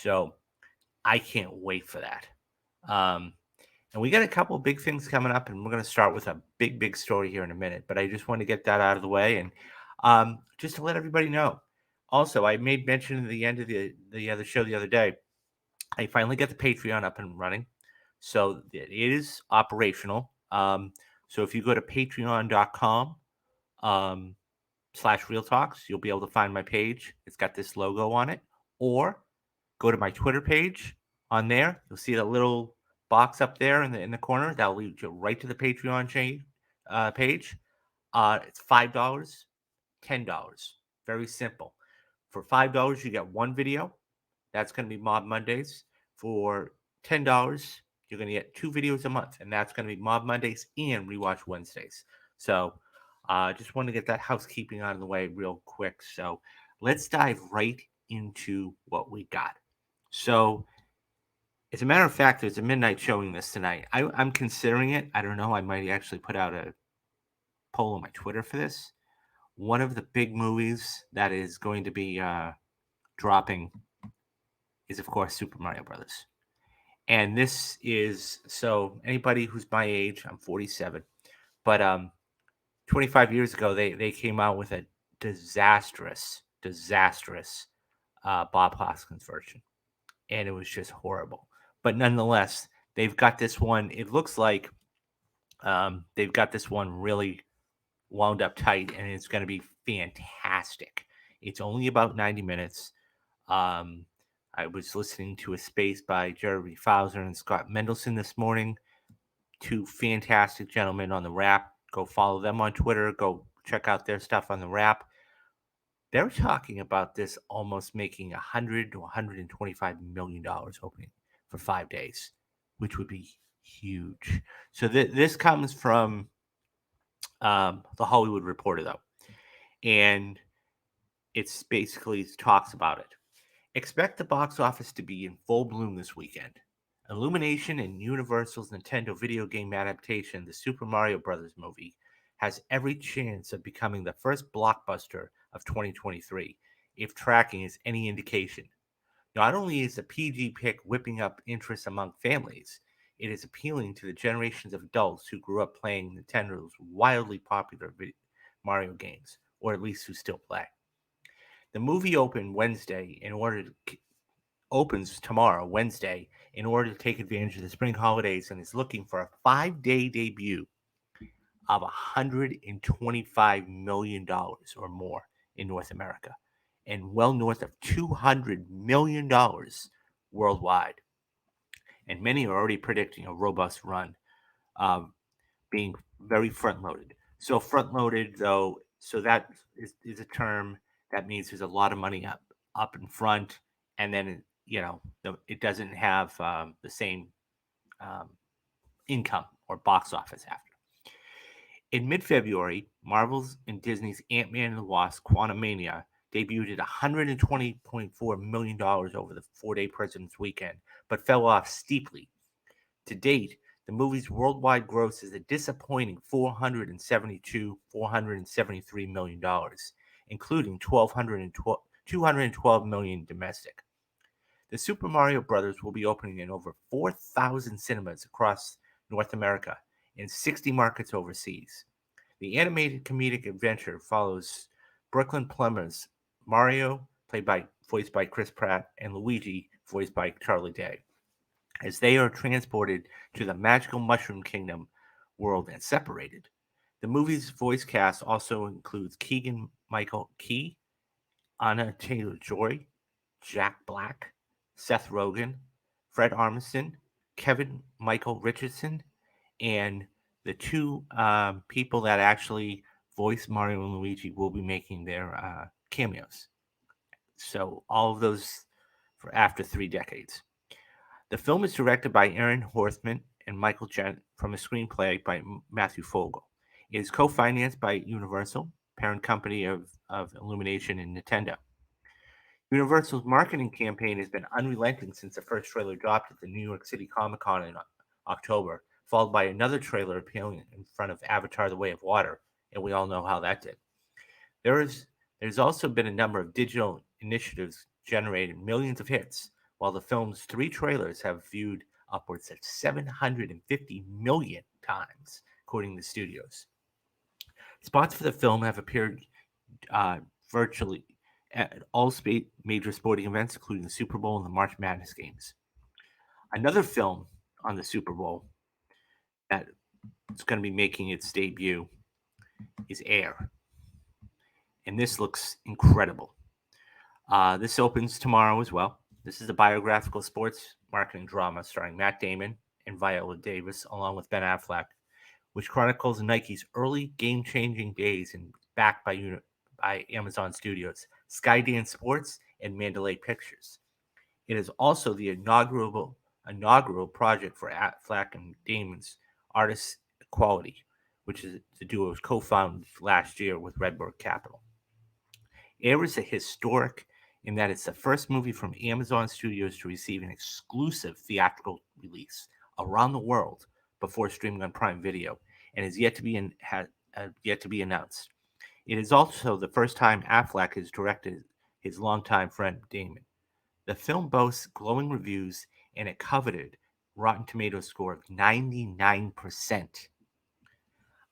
So I can't wait for that. Um, and we got a couple of big things coming up, and we're going to start with a big, big story here in a minute. But I just want to get that out of the way, and just to let everybody know. Also, I made mention at the end of the other show the other day. I finally got the Patreon up and running, so it is operational. So if you go to patreon.com um, slash real talks, you'll be able to find my page. It's got this logo on it. Or go to my Twitter page on there. You'll see that little box up there in the corner. That'll lead you right to the Patreon page. It's $5, $10. Very simple. For $5, you get one video. That's going to be Mob Mondays. For $10, you're going to get two videos a month, and that's going to be Mob Mondays and Rewatch Wednesdays. So, just want to get that housekeeping out of the way real quick. So, let's dive right into what we got. So, as a matter of fact, there's a midnight showing this tonight. I'm considering it. I don't know. I might actually put out a poll on my Twitter for this. One of the big movies that is going to be dropping is, of course, Super Mario Brothers. And this is so anybody who's my age, I'm 47, but 25 years ago they came out with a disastrous Bob Hoskins version, and it was just horrible. But nonetheless, they've got this one. It looks like they've got this one really wound up tight, and it's going to be fantastic. It's only about 90 minutes. Um, I was listening to a space by Jeremy Fowler and Scott Mendelson this morning, two fantastic gentlemen on the Wrap. Go follow them on Twitter. Go check out their stuff on the Wrap. They're talking about this almost making $100 to $125 million opening for 5 days, which would be huge. So this comes from the Hollywood Reporter, though, and it's basically talks about it. Expect the box office to be in full bloom this weekend. Illumination and Universal's Nintendo video game adaptation, the Super Mario Bros. Movie, has every chance of becoming the first blockbuster of 2023, if tracking is any indication. Not only is the PG pick whipping up interest among families, it is appealing to the generations of adults who grew up playing Nintendo's wildly popular Mario games, or at least who still play. The movie opens tomorrow, Wednesday, in order to take advantage of the spring holidays and is looking for a 5 day debut of $125 million or more in North America and well north of $200 million worldwide. And many are already predicting a robust run, um, being very front loaded. So, front loaded, though, so that is a term that means there's a lot of money up in front, and then it doesn't have the same um, income or box office after. In mid-February, Marvel's and Disney's Ant-Man and the Wasp: Quantumania debuted at $120.4 million over the 4 day President's Weekend, but fell off steeply. To date, the movie's worldwide gross is a disappointing $473 million, including 212 million domestic. The Super Mario Brothers will be opening in over 4,000 cinemas across North America and 60 markets overseas. The animated comedic adventure follows Brooklyn Plumbers Mario, voiced by Chris Pratt, and Luigi, voiced by Charlie Day, as they are transported to the magical Mushroom Kingdom world and separated. The movie's voice cast also includes Keegan Michael Key, Anna Taylor Joy, Jack Black, Seth Rogen, Fred Armisen, Kevin Michael Richardson, and the two people that actually voice Mario and Luigi will be making their cameos. So all of those for after 3 decades. The film is directed by Aaron Horthman and Michael Gent from a screenplay by Matthew Fogel. It is co-financed by Universal, parent company of Illumination and Nintendo. Universal's marketing campaign has been unrelenting since the first trailer dropped at the New York City Comic Con in October, followed by another trailer appearing in front of Avatar: The Way of Water, and we all know how that did. There's also been a number of digital initiatives generating millions of hits, while the film's 3 trailers have viewed upwards of 750 million times, according to studios. Spots for the film have appeared uh, virtually at all major sporting events, including the Super Bowl and the March Madness games. Another film on the Super Bowl that is going to be making its debut is Air, and this looks incredible. This opens tomorrow as well. This is a biographical sports marketing drama starring Matt Damon and Viola Davis, along with Ben Affleck, which chronicles Nike's early game-changing days and backed by Amazon Studios, Skydance Sports, and Mandalay Pictures. It is also the inaugural project for Affleck and Damon's Artist Equality, which is the duo's co-founded last year with Redbird Capital. Air is a historic in that it's the first movie from Amazon Studios to receive an exclusive theatrical release around the world before streaming on Prime Video, and is yet to be announced. It is also the first time Affleck has directed his longtime friend Damon. The film boasts glowing reviews and a coveted Rotten Tomatoes score of 99%.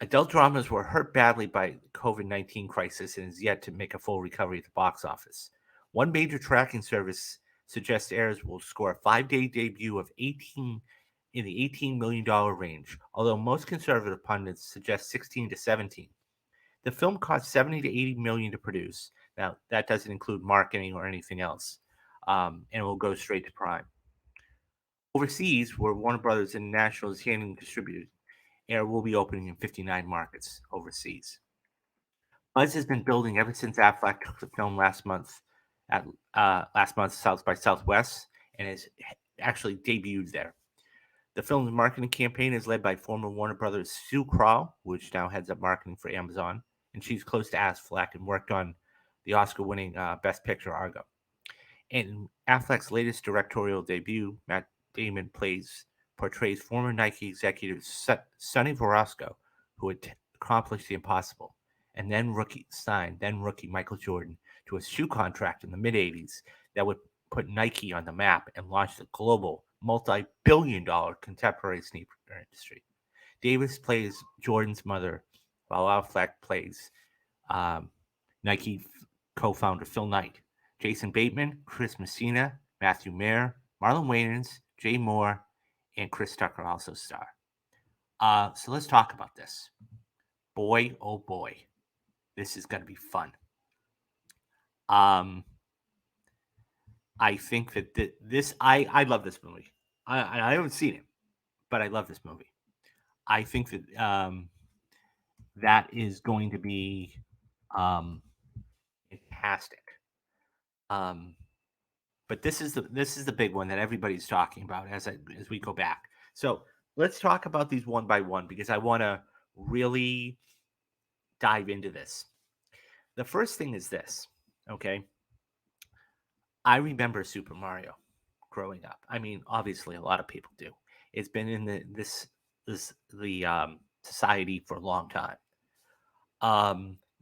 Adult dramas were hurt badly by the COVID-19 crisis and is yet to make a full recovery at the box office. One major tracking service suggests Airs will score a 5-day debut of 18 in the $18 million range, although most conservative pundits suggest 16 to 17. The film cost 70 to 80 million to produce. Now, that doesn't include marketing or anything else, and it will go straight to Prime. Overseas, where Warner Brothers International is handling distributed, Air will be opening in 59 markets overseas. Buzz has been building ever since Affleck took the film at last month's South by Southwest and has actually debuted there. The film's marketing campaign is led by former Warner Brothers Sue Kroll, which now heads up marketing for Amazon, and she's close to Affleck and worked on the Oscar-winning Best Picture Argo. In Affleck's latest directorial debut, Matt Damon portrays former Nike executive Sonny Verosco, who had accomplished the impossible, and then rookie Michael Jordan to a shoe contract in the mid 80s that would put Nike on the map and launch the global multi-billion-dollar contemporary sneaker industry. Davis plays Jordan's mother, while Affleck plays Nike co-founder Phil Knight. Jason Bateman, Chris Messina, Matthew Mayer, Marlon Wayans, Jay Moore, and Chris Tucker also star. So let's talk about this. Boy, oh boy, this is going to be fun. I think that I love this movie. I haven't seen it, but I love this movie. I think that that is going to be fantastic. But this is the big one that everybody's talking about as we go back. So let's talk about these one by one because I want to really dive into this. The first thing is this, okay? I remember Super Mario growing up. I mean, obviously, a lot of people do. It's been in the society for a long time.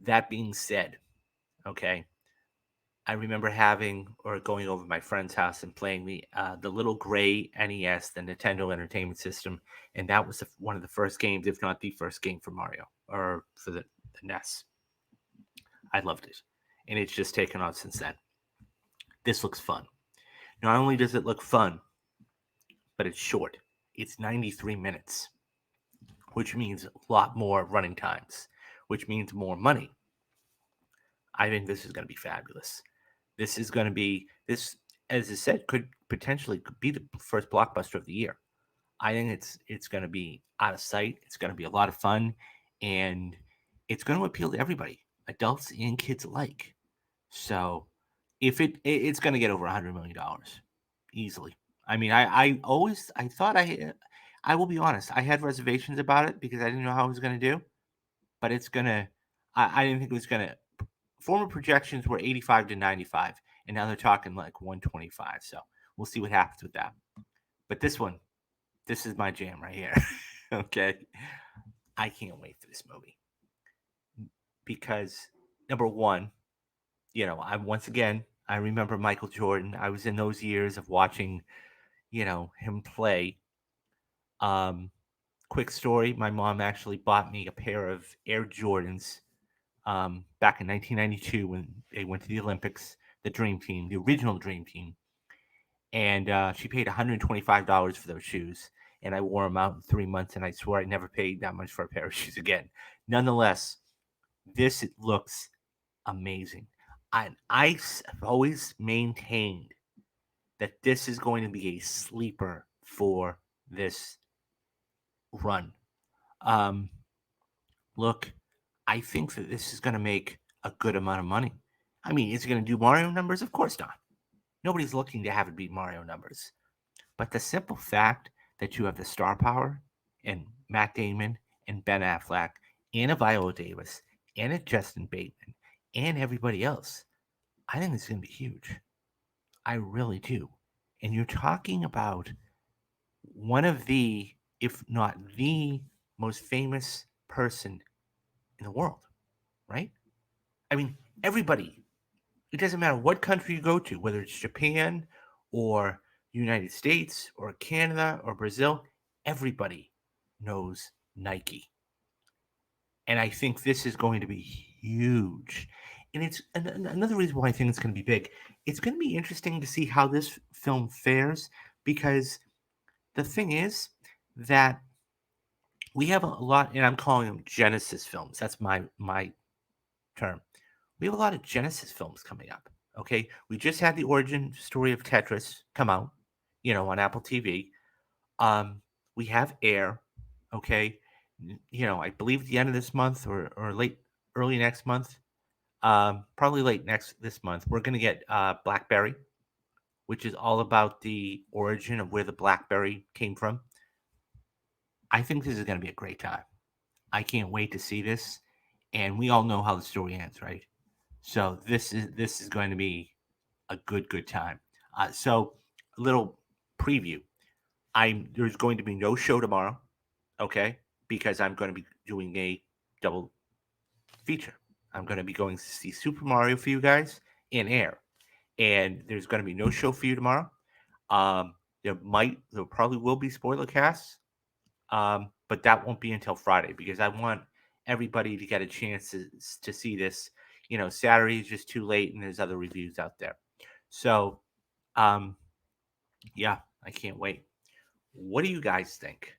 That being said, okay, I remember having or going over to my friend's house and playing the little gray NES, the Nintendo Entertainment System, and that was one of the first games, if not the first game for Mario or for the NES. I loved it, and it's just taken off since then. This looks fun. Not only does it look fun, but it's short. It's 93 minutes, which means a lot more running times, which means more money. I think this is going to be fabulous. This is going to be this, as I said, could potentially be the first blockbuster of the year. I think it's going to be out of sight. It's going to be a lot of fun, and it's going to appeal to everybody, adults and kids alike. So, if it's going to get over $100 million easily. I mean, I thought I will be honest, I had reservations about it because I didn't know how it was going to do, but it's going to. I didn't think it was going to. Former projections were 85 to 95, and now they're talking like 125. So we'll see what happens with that. But this is my jam right here. Okay. I can't wait for this movie because number one, I remember Michael Jordan. I was in those years of watching, him play. Um, Quick story: my mom actually bought me a pair of Air Jordans back in 1992 when they went to the Olympics. The Dream Team, the original Dream Team, and she paid $125 for those shoes, and I wore them out in 3 months, and I swear I never paid that much for a pair of shoes again. Nonetheless, this looks amazing. I've always maintained that this is going to be a sleeper for this run. Um, Look, I think that this is going to make a good amount of money. I mean, is it going to do Mario numbers? Of course not. Nobody's looking to have it beat Mario numbers. But the simple fact that you have the star power and Matt Damon and Ben Affleck and a Viola Davis and a Justin Bateman and everybody else, I think it's going to be huge. I really do. And you're talking about one of the, if not the most famous person in the world, right? I mean, everybody, it doesn't matter what country you go to, whether it's Japan or United States or Canada or Brazil, everybody knows Nike. And I think this is going to be huge. And it's another reason why I think it's going to be big. It's going to be interesting to see how this film fares because the thing is that we have a lot, and I'm calling them Genesis films. That's my term. We have a lot of Genesis films coming up. Okay, we just had the origin story of Tetris come out, on Apple TV. We have Air. Okay, I believe at the end of this month or early next month. Probably late next this month. We're gonna get BlackBerry, which is all about the origin of where the BlackBerry came from. I think this is gonna be a great time. I can't wait to see this, and we all know how the story ends, right? So this is going to be a good time. So a little preview. There's going to be no show tomorrow, okay? Because I'm going to be doing a double feature. I'm going to be going to see Super Mario for you guys in Air, and there's going to be no show for you tomorrow. There probably will be spoiler casts, but that won't be until Friday because I want everybody to get a chance to see this. Saturday is just too late, and there's other reviews out there. So, um, yeah, I can't wait. What do you guys think?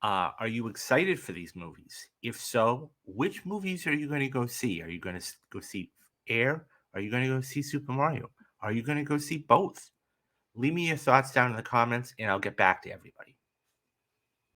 Are you excited for these movies? If so, which movies are you going to go see? Are you going to go see Air? Are you going to go see Super Mario? Are you going to go see both? Leave me your thoughts down in the comments, and I'll get back to everybody.